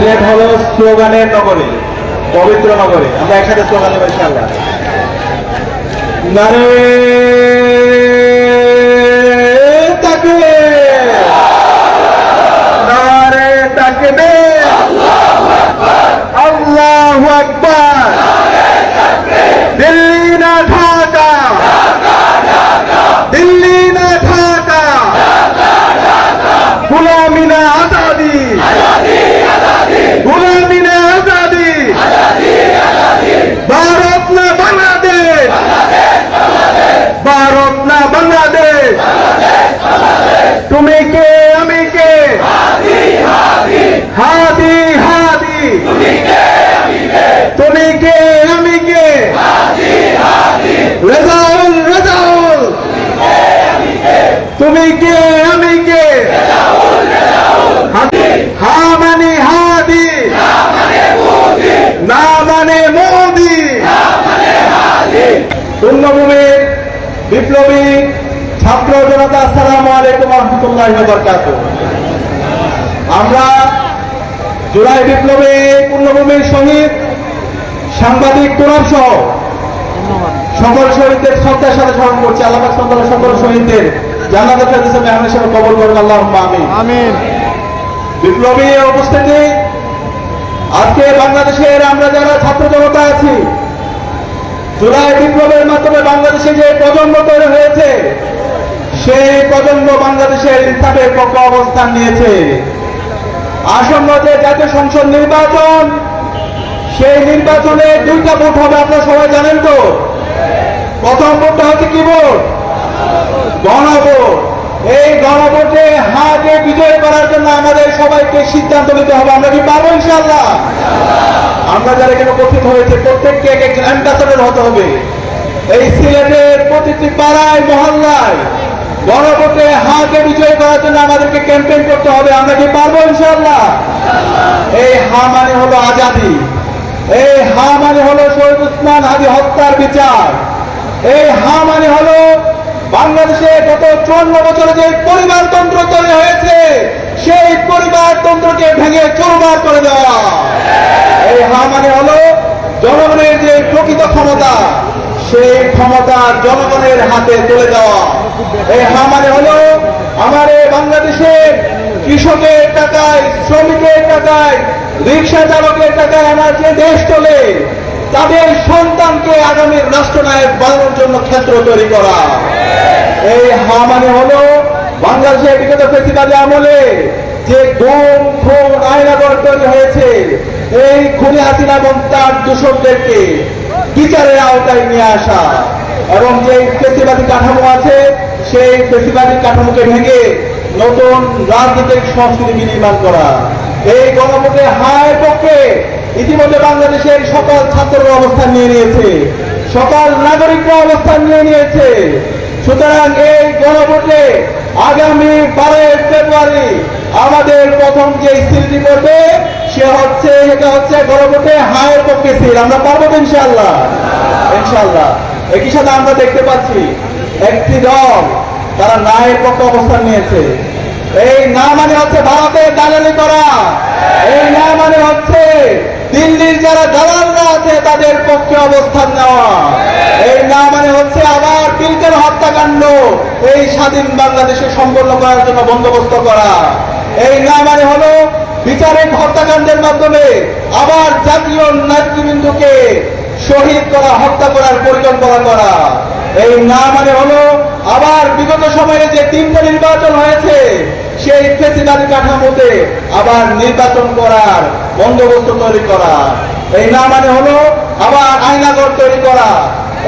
সিলেট হলো স্লোগানের নগরী, পবিত্র নগরী। আমরা একসাথে স্লোগান দেবো ইনশাআল্লাহ। নারে তাকবীর, নারে তাকবীর, আল্লাহু আকবার। দিল্লি না ঢাকা, দিল্লি না ঢাকা, গুলামি না আজাদি, গুলামি না আজাদি, ভারত না বাংলাদেশ, ভারত না বাংলাদেশ। তুমি কে আমি কে, হাদি হাদি, তুমি কে আমি কে, রেজাউল রেজাউল, তুমি কে আমি কে, হা মানে হাদি, না মানে মোদি। পূর্ণভূমির বিপ্লবী ছাত্র জনতা, আসসালামু আলাইকুম ওয়া রাহমাতুল্লাহি ওয়া বারাকাতুহু। আমরা জুলাই বিপ্লবে পূর্ণভূমির শহীদ সাংবাদিক তোরাব সহ সকল শহীদদের শ্রদ্ধার সাথে স্মরণ করছি। আল্লাহ পাক সকল শহীদদের জান্নাতুল ফেরদৌসে মেহমান হিসেবে কবুল করুন, আল্লাহুম্মা আমিন। আমিন। বিপ্লবী উপস্থিতি, আজকে বাংলাদেশের আমরা যারা ছাত্র জনতা আছি, জুলাই বিপ্লবের মাধ্যমে বাংলাদেশে যে প্রজন্ম তৈরি হয়েছে, সেই প্রজন্ম বাংলাদেশের ইসলামের পক্ষে অবস্থান নিয়েছে। আসন্ন যে জাতীয় সংসদ নির্বাচন, সেই নির্বাচনে দুইটা ভোট হবে, আপনারা সবাই জানেন তো। প্রথম ভোটটা হচ্ছে কি ভোট? গণভোট। এই গণভোটে হাকে বিজয় করার জন্য আমাদের সবাইকে সিদ্ধান্ত নিতে হবে। আমরা কি পারবো ইনশাআল্লাহ? আমরা যারা এখানে উপস্থিত হয়েছে প্রত্যেককে এক একজন অ্যাম্বাসেডর হতে হবে। এই সিলেটের প্রতিটি পাড়ায় মহল্লায় গণভোটে হাকে বিজয় করার জন্য আমাদেরকে ক্যাম্পেইন করতে হবে। আমরা কি পারবো ইনশাআল্লাহ? এই হা মানে হলো আজাদি, এই হা মানে হলো শহীদ উসমান হাদি হত্যার বিচার, এই হা মানে হলো বাংলাদেশে গত 54 বছরে যে পরিবারতন্ত্র তৈরি হয়েছে, সেই পরিবারতন্ত্রকে ভেঙে চুরমার করে দেওয়া। এই হা মানে হলো জনগণের যে প্রকৃত ক্ষমতা, সেই ক্ষমতা জনগণের হাতে তুলে দেওয়া। এই হা মানে হলো আমার এই বাংলাদেশের কৃষকের টাকায়, শ্রমিকের টাকায়, রিক্সা চালকের টাকায় আমার যে দেশ চলে, তাদের সন্তানকে আগামীর রাষ্ট্রনায়ক বানানোর জন্য ক্ষেত্র তৈরি করা। এই হা মানে হলো বাংলাদেশের বিগত ফ্যাসিবাদী আমলে যে গুম খুন আয়নাগর তৈরি হয়েছে, এই খুনি হাসিনা এবং তার দূষকদেরকে বিচারের আওতায় নিয়ে আসা, এবং যে ফ্যাসিবাদী কাঠামো আছে, সেই ফ্যাসিবাদী কাঠামোকে ভেঙে নতুন রাজনৈতিক সংস্কৃতি বিনির্মাণ করা। এই গণভোটে হায়ের পক্ষে ইতিমধ্যে বাংলাদেশের সকল ছাত্ররা অবস্থান নিয়ে নিয়েছে, সকল নাগরিকরা অবস্থান নিয়ে নিয়েছে। সুতরাং এই গণভোটে আগামী 12 ফেব্রুয়ারি আমাদের প্রথম যে সিলটি করবে, এটা হচ্ছে গণভোটে হায়ের পক্ষে সিল। আমরা পারবো তো ইনশাআল্লাহ? ইনশাআল্লাহ। একই সাথে আমরা দেখতে পাচ্ছি একটি দল তারা নায়ের পক্ষে অবস্থান নিয়েছে। এই না মানে হচ্ছে ভারতের দালালি করা, এই না মানে হচ্ছে দিল্লির যারা দালালরা আছে তাদের পক্ষে অবস্থান নেওয়া, এই না মানে হচ্ছে আবার পিলকের হত্যাকাণ্ড এই স্বাধীন বাংলাদেশে সম্পন্ন করার জন্য বন্দোবস্ত করা, এই না মানে হলো বিচারিক হত্যাকাণ্ডের মাধ্যমে আবার জাতীয় নেতৃবৃন্দকে শহীদ করা, হত্যা করার পরিকল্পনা করা, এই না মানে হলো আবার বিগত সময়ে যে 3টা নির্বাচন হয়েছে, সেই ফ্যাসিবাদী কাঠামোতে আবার নির্বাচন করার বন্দোবস্ত তৈরি করা, এই না মানে হলো আবার আয়নাগর তৈরি করা,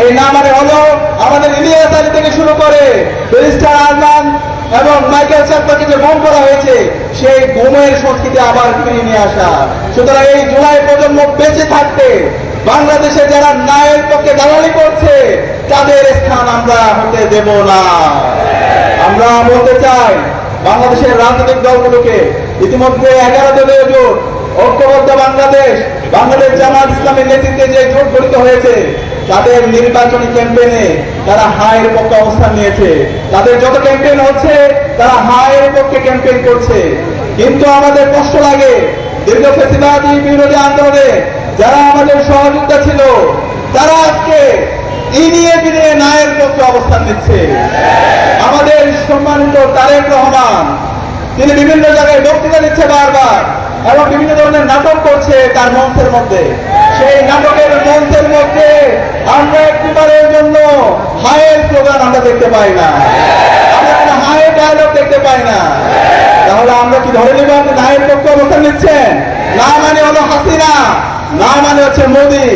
এই না মানে হলো আমাদের ইলিয়াস আলী থেকে শুরু করে ব্যারিস্টার আরমান এবং মাইকেল চাকমাকে যে গুম করা হয়েছে, সেই গুমের সংস্কৃতি আবার ফিরিয়ে নিয়ে আসা। সুতরাং এই জুলাই প্রজন্ম বেঁচে থাকতে বাংলাদেশে যারা ন্যায়ের পক্ষে দালালি করছে, তাদের স্থান আমরা হতে দেব না। আমরা বলতে চাই বাংলাদেশের রাজনৈতিক দলগুলোকে, ইতিমধ্যে 11 দলীয় জোট ঐক্যবদ্ধ বাংলাদেশ, বাংলাদেশ জামাত ইসলামের নেতৃত্বে যে জোট গঠিত হয়েছে, তাদের নির্বাচনী ক্যাম্পেইনে তারা হায়ের পক্ষে অবস্থান নিয়েছে। তাদের যত ক্যাম্পেইন হচ্ছে তারা হায়ের পক্ষে ক্যাম্পেইন করছে। কিন্তু আমাদের কষ্ট লাগে দীর্ঘ ফ্যাসিবাদী বিরোধী আন্দোলনে যারা আমাদের সহযোগিতা ছিল, তারা আজকে ইনিয়ে বিনিয়ে ন্যায়ের পক্ষে অবস্থান নিচ্ছে। আমাদের সম্মানিত তারেক রহমান, তিনি বিভিন্ন জায়গায় বক্তৃতা দিচ্ছে বারবার এবং বিভিন্ন ধরনের নাটক করছে তার মঞ্চের মধ্যে। সেই নাটকের মঞ্চের মধ্যে আমরা একটিবারের জন্য হায়ের স্লোগান আমরা দেখতে পাই না, আমরা কোনো হায়ের ডায়লগ দেখতে পাই না। তাহলে আমরা কি ধরে নেব আপনি ন্যায়ের পক্ষে অবস্থান নিচ্ছেন? না মানে হলো হাসিনা, না মানে হচ্ছে মোদী,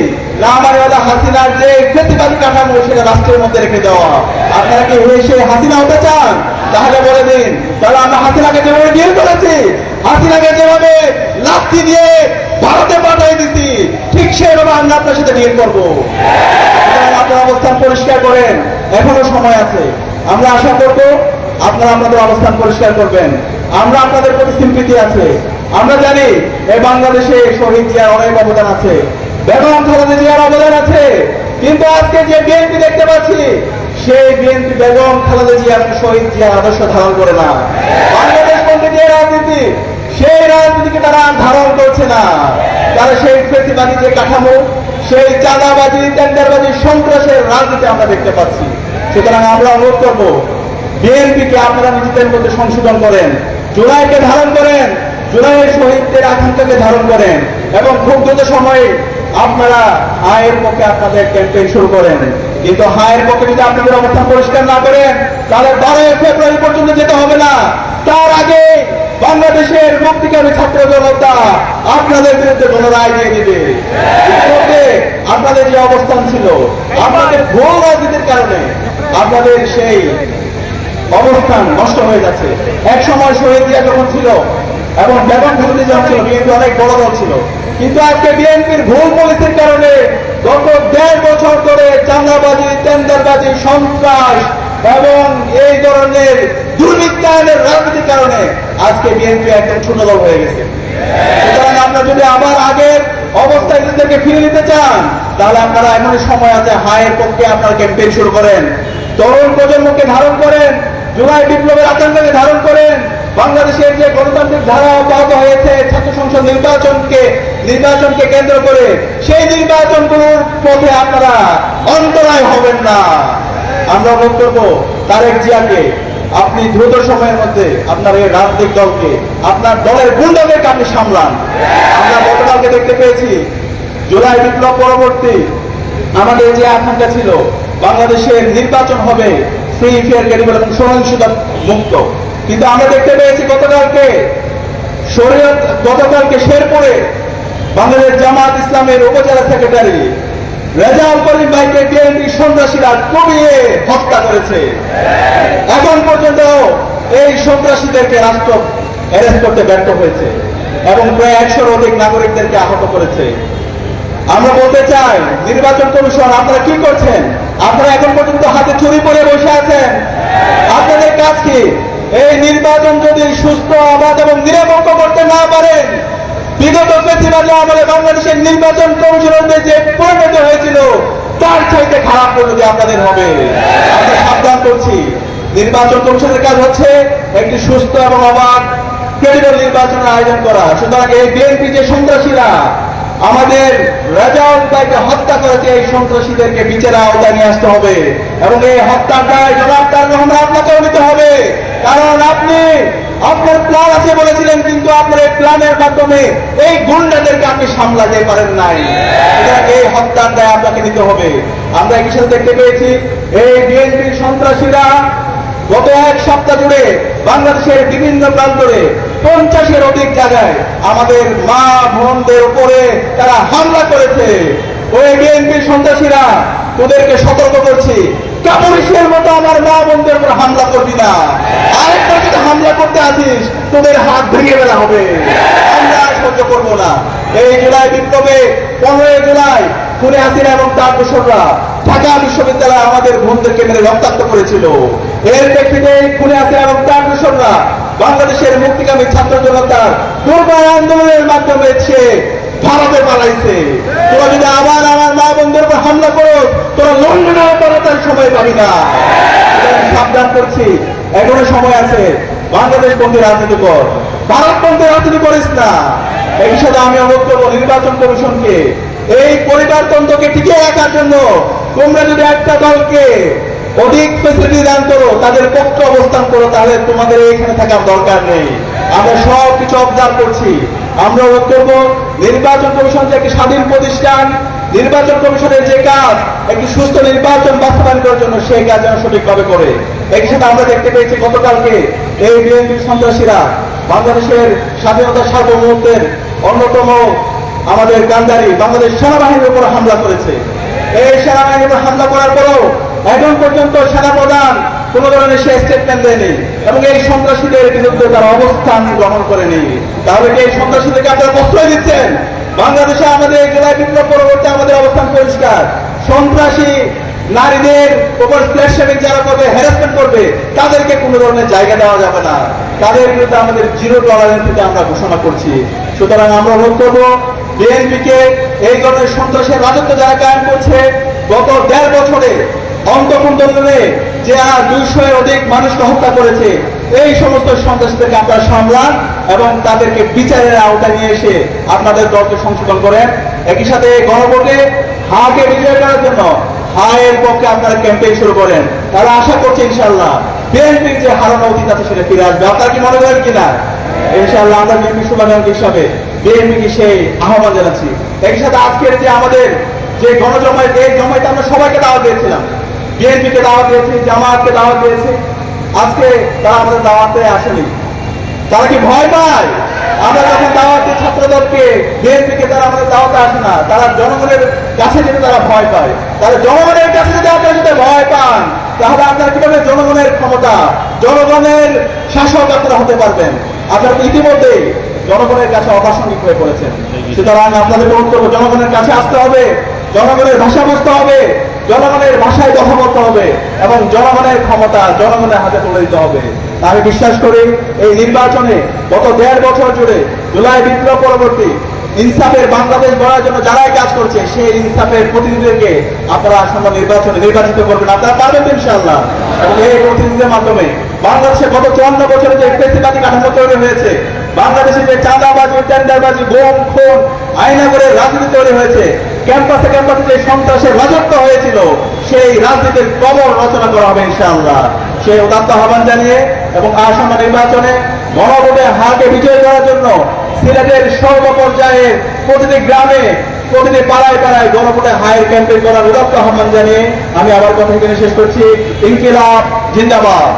না মানে হলো হাসিনার যে ফ্যাসিবাদী কাঠামো সেটা রাষ্ট্রের মধ্যে রেখে দেওয়া। আপনারা কি সে হাসিনা হতে চান? তাহলে বলে দিন, তাহলে আমরা হাসিনাকে যেভাবে ডিল করেছি, হাসিনাকে যেভাবে লাথি দিয়ে ভারতে পাঠিয়ে দিচ্ছি, ঠিক সেভাবে আমরা আপনার সাথে ডিল করবো। আপনার অবস্থান পরিষ্কার করেন, এখনো সময় আছে। আমরা আশা করব আপনারা আপনাদের অবস্থান পরিষ্কার করবেন। আমরা আপনাদের প্রতি সিম্পিতি আছে। আমরা জানি এই বাংলাদেশে শহীদ জিয়ার অনেক অবদান আছে, বেগম খালেদা জিয়ার অবদান আছে, কিন্তু আজকে যে বিএনপি দেখতে পাচ্ছি, সেই বিএনপি বেগম খালেদা জিয়া এবং শহীদ জিয়ার আদর্শ ধারণ করে না। বাংলাদেশ বলতে যে রাজনীতি, সেই রাজনীতিকে তারা ধারণ করছে না। তারা সেই ফ্যাসিবাদী যে কাঠামো, সেই চাঁদাবাজি, টেন্ডারবাজি, সন্ত্রাসের রাজনীতি আমরা দেখতে পাচ্ছি। সুতরাং আমরা অনুরোধ করব, বিএনপিকে আপনারা নিজেদের মধ্যে সংশোধন করেন, জুলাইকে ধারণ করেন, জুলাইয়ের শহীদদের আকাঙ্ক্ষাকে ধারণ করেন এবং খুব দ্রুত সময়ে আপনারা হায়ের পক্ষে আপনাদের ক্যাম্পেইন শুরু করেন। কিন্তু হায়ের পক্ষে যদি আপনাদের অবস্থান পরিষ্কার না করেন, তাহলে 12 ফেব্রুয়ারি পর্যন্ত যেতে হবে না। তার আগে বাংলাদেশের মুক্তিকামী ছাত্র জনতা আপনাদের বিরুদ্ধে গণরায় দিয়ে দিবে। আপনাদের যে অবস্থান ছিল, আপনাদের ভুল রাজনীতির কারণে আপনাদের সেই অবস্থান নষ্ট হয়ে যাচ্ছে। এক সময় শহীদ জিয়া যখন ছিল এবং বেগম খালেদা জিয়া ছিল, বিএনপি অনেক বড় দল ছিল, কিন্তু আজকে বিএনপির ভুল পলিসির কারণে গত 1.5 বছর ধরে চাঁদাবাজি, টেন্ডারবাজি, সন্ত্রাস এবং এই ধরনের দুর্বৃত্তায়নের রাজনীতির কারণে আজকে বিএনপি একদম ছোট দল হয়ে গেছে। সুতরাং আপনারা যদি আবার আগের অবস্থায় নিজেদেরকে ফিরে নিতে চান, তাহলে আপনারা এমনই সময় আছে, হায়ের পক্ষে আপনারা ক্যাম্পেইন শুরু করেন, তরুণ প্রজন্মকে ধারণ করেন, জুলাই বিপ্লবের আকাঙ্ক্ষাকে ধারণ করেন। বাংলাদেশের যে গণতান্ত্রিক ধারা অব্যাহত হয়েছে ছাত্র সংসদ নির্বাচনকে কেন্দ্র করে, সেই নির্বাচনগুলোর পথে আপনারা অন্তরায় হবেন না। আমরা অনুরোধ করব তারেক জিয়াকে, আপনি দ্রুত সময়ের মধ্যে আপনার এই রাজনৈতিক দলকে, আপনার দলের গুন্ডাদেরকে আপনি সামলান। আমরা গতকালকে দেখতে পেয়েছি জুলাই বিপ্লব পরবর্তী আমাদের যে আকাঙ্ক্ষা ছিল বাংলাদেশের নির্বাচন হবে ফ্রি, ফেয়ার, ক্রেডিবল এবং সহিংসতা মুক্ত, কিন্তু আমরা দেখতে পেয়েছি গতকালকে শেরপুরে বাংলাদেশ জামাত ইসলামের উপজেলা সেক্রেটারি রেজাউল করিম ভাইকে বিএনপি সন্ত্রাসীরা কুপিয়ে হত্যা করেছে। এখন পর্যন্ত এই সন্ত্রাসীদেরকে রাষ্ট্র অ্যারেস্ট করতে ব্যর্থ হয়েছে এবং প্রায় 100-র অধিক নাগরিকদেরকে আহত করেছে। আমরা বলতে চাই, নির্বাচন কমিশন আপনারা কি করছেন? আপনারা এখন পর্যন্ত হাতে ছুরি পরে বসে আছেন। আপনাদের কাজ কি? এই নির্বাচন যদি সুস্থ, অবাধ এবং নিরপেক্ষ করতে না পারেন, বিগত ফ্যাসিবাদী আমলে বাংলাদেশের নির্বাচন কমিশনারদের যে পরিণত হয়েছিল, তার চাইতে খারাপ পরিণতি আপনাদের হবে। আমরা সাবধান করছি, নির্বাচন কমিশনের কাজ হচ্ছে একটি সুস্থ এবং অবাধ ক্রেডিবল নির্বাচনের আয়োজন করা। সুতরাং এই বিএনপি যে সন্ত্রাসীরা আমাদের রেজাউল ভাইকে হত্যা করেছে, এই সন্ত্রাসীদেরকে বিচারের আওতায় নিয়ে আসতে হবে এবং এই হত্যার দায় জনাব তারেক রহমান আপনাকেও নিতে হবে। কারণ আপনি আপনার প্ল্যান আছে বলেছিলেন, কিন্তু আপনার এই প্ল্যানের মাধ্যমে এই গুন্ডাদেরকে আপনি সামলাতে পারেন নাই। এই হত্যার দায় আপনাকে নিতে হবে। আমরা একই সাথে দেখতে পেয়েছি এই বিএনপির সন্ত্রাসীরা গত 1 সপ্তাহ জুড়ে বাংলাদেশের বিভিন্ন প্রান্তরে 50-এর অধিক জায়গায় আমাদের মা বোনদের উপরে তারা হামলা করেছে। ওই বিএনপির সন্ত্রাসীরা, তোদেরকে সতর্ক করছি, কাপুরুষের মতো আমার মা বোনদের উপর হামলা করবি না। আরেকটা যদি হামলা করতে আসিস, তোদের হাত ভেঙে ফেলা হবে। আমরা সহ্য করবো না। এই জুলাই বিপ্লবে 15 জুলাই খুনে হাসিনা এবং তার দোসররা ঢাকা বিশ্ববিদ্যালয়ে আমাদের বোনদেরকে মেরে রক্তাক্ত করেছিল। এর প্রেক্ষিতে খুনে হাসিনা এবং তার দোসররা বাংলাদেশের মুক্তিকামী ছাত্র জনতার দুর্বার আন্দোলনের মাধ্যমে সে ভারতে পালাইছে। তোরা যদি আবার আমার মা বোনদের উপর হামলা করো, তোরা লন্ডনে পালাতে সময় পাবি না। সাবধান করছি, এখনো সময় আছে। বাংলাদেশ বন্ধু রাজনীতি কর, ভারত বন্ধু রাজনীতি করিস না। একই সাথে আমি অনুরোধ করবো নির্বাচন কমিশনকে এই পরিবারতন্ত্রকে টিকিয়ে রাখার জন্য তোমরা যদি একটা দলকে অধিক ফেসিলিটি দান করো, তাদের পক্ষে অবস্থান করো, তাহলে তোমাদের এখানে থাকার দরকার নেই। আমরা সব কিছু অবজার্ভ করছি। আমরা অনুরোধ করবো নির্বাচন কমিশন যে একটি স্বাধীন প্রতিষ্ঠান, নির্বাচন কমিশনের যে কাজ একটি সুস্থ নির্বাচন বাস্তবায়ন করার জন্য সেই কাজ যেন সঠিকভাবে করে। একই সাথে আমরা দেখতে পেয়েছি গতকালকে এই বিএনপি সন্ত্রাসীরা বাংলাদেশের স্বাধীনতার সার্বভৌমত্বের অন্যতম আমাদের গান্ধারী বাংলাদেশ সেনাবাহিনীর উপর হামলা করেছে। এই সেনাবাহিনীর উপর হামলা করার পরেও এখন পর্যন্ত সেনাপ্রধান কোন ধরনের সে স্টেটমেন্ট দেয়নি এবং এই সন্ত্রাসীদের বিরুদ্ধে তারা অবস্থান গ্রহণ করেনি। তাহলে কি এই সন্ত্রাসীদেরকে আপনারা প্রশ্রয় দিচ্ছেন? বাংলাদেশে আমাদের জুলাই বিপ্লব পরবর্তী আমাদের অবস্থান পরিষ্কার। সন্ত্রাসী নারীদের উপর প্রেসারিং যারা করবে, হ্যারাসমেন্ট করবে, তাদেরকে কোনো ধরনের জায়গা দেওয়া যাবে না। তাদের বিরুদ্ধে আমাদের জিরো টলারেন্স আমরা ঘোষণা করছি। সুতরাং আমরা অনুরোধ করবো বিএনপিকে এই ধরনের সন্ত্রাসের রাজত্ব যারা কায়েম করছে, গত 1.5 বছরে অন্তঃপুরে যে 200-এর অধিক মানুষকে হত্যা করেছে, এই সমস্ত সন্ত্রাসীদেরকে আপনারা সামলান এবং তাদেরকে বিচারের আওতায় নিয়ে এসে আপনাদের দলকে সংশোধন করেন। একই সাথে গণভোটে হাকে বিজয় করার জন্য হায়ের পক্ষে আপনারা ক্যাম্পেইন শুরু করেন। তারা আশা করছে ইনশাআল্লাহ বিএনপির যে হারানো অতীত আছে সেটা ফিরে আসবে। আপনারা কি মনে করেন কিনা? ইনশাআল্লাহ আমরা বিএনপি শুভাকাঙ্ক্ষী হিসাবে বিএনপিকে সেই আহ্বান জানাচ্ছি। একই সাথে আজকের যে আমাদের যে গণজমায়েত, এই জমায়েতে আমরা সবাইকে দাওয়াত দিয়েছিলাম, বিএনপিকে দাওয়াত দিয়েছি, জামায়াতকে দাওয়াত দিয়েছি। আজকে তারা আমাদের দাওয়াতে আসেনি। তারা কি ভয় পায়? আমরা যখন দাওয়াত দিই ছাত্রদলকে, বিএনপিকে, তারা আমাদের দাওয়াতে আসে না। তারা জনগণের কাছে যেতে তারা ভয় পায়। তাহলে জনগণের কাছে যদি আপনারা যদি ভয় পান, তাহলে আপনারা কিভাবে জনগণের ক্ষমতা, জনগণের শাসক আপনারা হতে পারবেন? আপনারা ইতিমধ্যে জনগণের কাছে অপ্রাসঙ্গিক হয়ে পড়েছেন। সুতরাং আপনাদের অনুরোধ করবো জনগণের কাছে আসতে হবে, জনগণের ভাষা বুঝতে হবে, জনগণের ভাষায় কথা বলতে হবে এবং জনগণের ক্ষমতা জনগণের হাতে তুলে দিতে হবে। আমি বিশ্বাস করি এই নির্বাচনে গত 1.5 বছর জুড়ে জুলাই বিপ্লব পরবর্তী ইনসাফের বাংলাদেশ গড়ার জন্য যারাই কাজ করছে, সেই ইনসাফের প্রতিনিধিদেরকে আপনারা আসন্ন নির্বাচনে নির্বাচিত করবেন। আপনারা পারবেন ইনশাআল্লাহ। এবং এই প্রতিনিধিদের মাধ্যমে বাংলাদেশে গত 54 বছরে যে ফ্যাসিবাদী কাঠামো তৈরি হয়েছে, বাংলাদেশে যে চাঁদাবাজি, টেন্ডারবাজি, গুম, খুন, আইনাগরের রাজনীতি তৈরি হয়েছে, ক্যাম্পাসে ক্যাম্পাসে যে সন্ত্রাসের রাজত্ব হয়েছিল, সেই রাজনীতির কবর রচনা করা হবে ইনশাআল্লাহ। সেই উদাত্ত আহ্বান জানিয়ে এবং আসন্ন নির্বাচনে গণভোটে হাকে বিজয় করার জন্য সিলেটের সর্বপর্যায়ে প্রতিটি গ্রামে, প্রতিটি পাড়ায় পাড়ায় গণভোটে হায়ের ক্যাম্পেইন করার উদাত্ত আহ্বান জানিয়ে আমি আবার কথা এখানে শেষ করছি। ইনকিলাব জিন্দাবাদ।